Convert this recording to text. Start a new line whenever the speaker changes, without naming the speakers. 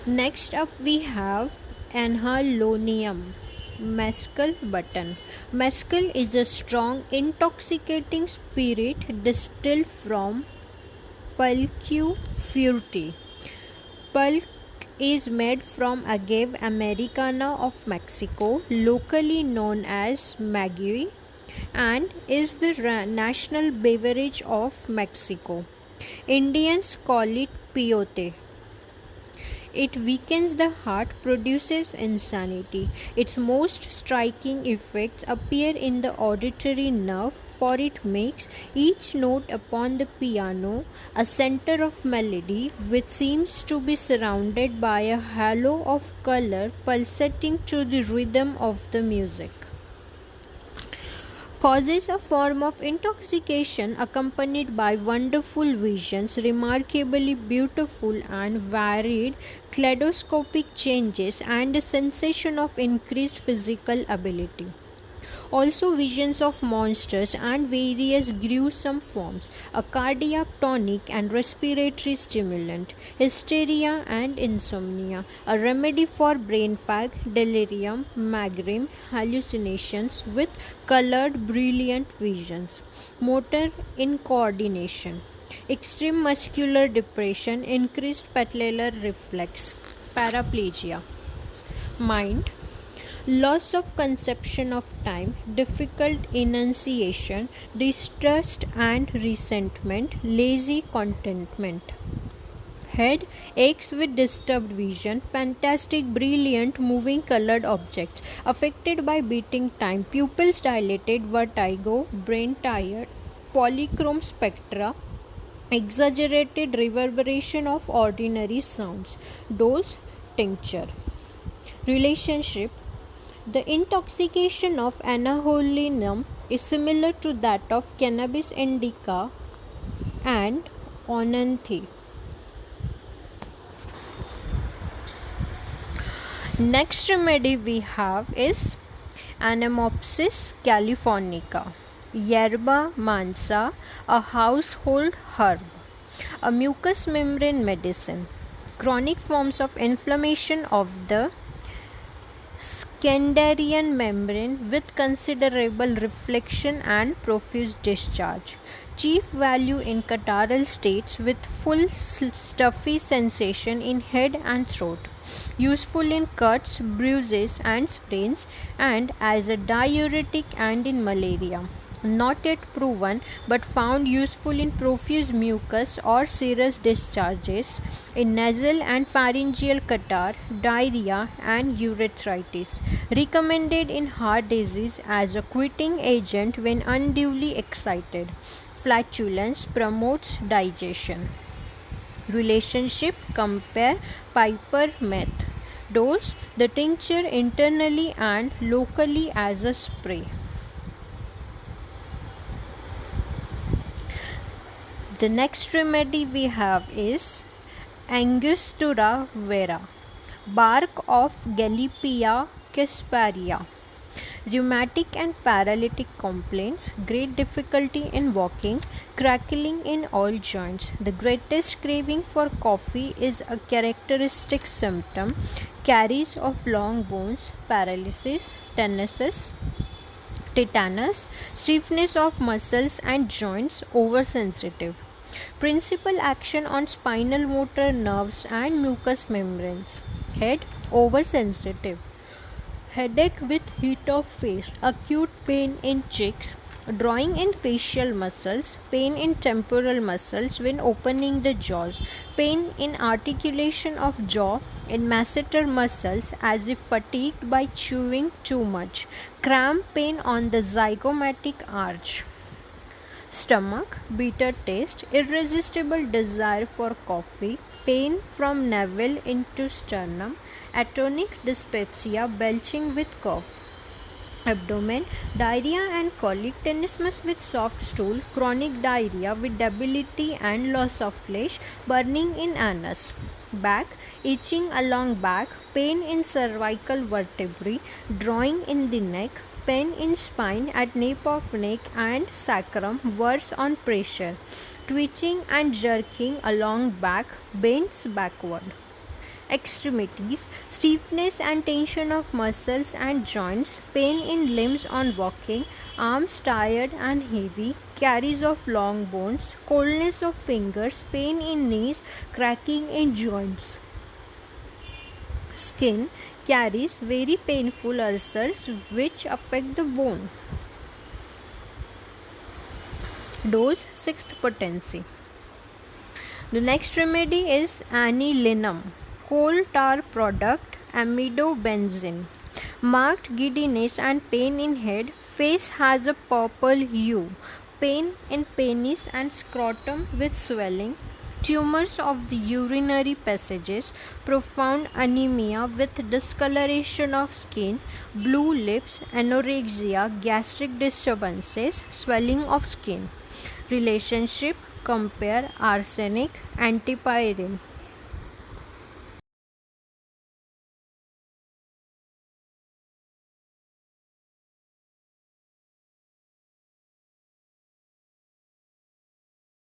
Next up we have Anhalonium, mescal button. Mescal is a strong intoxicating spirit distilled from Pulque fruity. Pulque is made from agave americana of Mexico, locally known as maguey, and is the national beverage of Mexico. Indians call it peyote. It weakens the heart, produces insanity. Its most striking effects appear in the auditory nerve, for it makes each note upon the piano a center of melody, which seems to be surrounded by a halo of color pulsating to the rhythm of the music. Causes a form of intoxication accompanied by wonderful visions, remarkably beautiful and varied kaleidoscopic changes, and a sensation of increased physical ability. Also, visions of monsters and various gruesome forms, a cardiac tonic and respiratory stimulant, hysteria and insomnia, a remedy for brain fog, delirium, migraine, hallucinations with colored brilliant visions, motor incoordination, extreme muscular depression, increased patellar reflex, paraplegia, mind, loss of conception of time, difficult enunciation, distrust and resentment, lazy contentment. Head aches with disturbed vision, fantastic, brilliant, moving colored objects, affected by beating time, pupils dilated, vertigo, brain tired, polychrome spectra, exaggerated reverberation of ordinary sounds. Dose tincture. Relationship. The intoxication of Anhalinum is similar to that of cannabis indica and onanthe. Next remedy we have is Anemopsis californica, Yerba mansa, a household herb, a mucous membrane medicine. Chronic forms of inflammation of the Scandarian membrane with considerable reflection and profuse discharge. Chief value in catarrhal states with full stuffy sensation in head and throat. Useful in cuts, bruises and sprains, and as a diuretic and in malaria. Not yet proven but found useful in profuse mucus or serous discharges, in nasal and pharyngeal catarrh, diarrhea and urethritis. Recommended in heart disease as a quieting agent when unduly excited. Flatulence promotes digestion. Relationship. Compare Piper meth. Dose. The tincture internally and locally as a spray. The next remedy we have is Angostura vera, bark of Gallipia casparia. Rheumatic and paralytic complaints, great difficulty in walking, crackling in all joints. The greatest craving for coffee is a characteristic symptom. Caries of long bones, paralysis, tetanus, stiffness of muscles and joints, oversensitive. Principal action on spinal motor nerves and mucous membranes. Head oversensitive. Headache with heat of face, acute pain in cheeks, drawing in facial muscles, pain in temporal muscles when opening the jaws, pain in articulation of jaw, in masseter muscles as if fatigued by chewing too much, cramp pain on the zygomatic arch. Stomach, bitter taste, irresistible desire for coffee, pain from navel into sternum, atonic dyspepsia, belching with cough. Abdomen, diarrhea and colic, tenesmus with soft stool, chronic diarrhea with debility and loss of flesh, burning in anus. Back, itching along back, pain in cervical vertebrae, drawing in the neck, pain in spine at nape of neck and sacrum, worse on pressure, twitching and jerking along back, bends backward. Extremities, stiffness and tension of muscles and joints, pain in limbs on walking, arms tired and heavy, carries of long bones, coldness of fingers, pain in knees, cracking in joints. Skin carries very painful ulcers which affect the bone. Dose, 6th potency. The next remedy is anilinum, coal tar product, amidobenzene. Marked giddiness and pain in head, face has a purple hue, pain in penis and scrotum with swelling, tumors of the urinary passages, profound anemia with discoloration of skin, blue lips, anorexia, gastric disturbances, swelling of skin. Relationship, compare arsenic, antipyrine.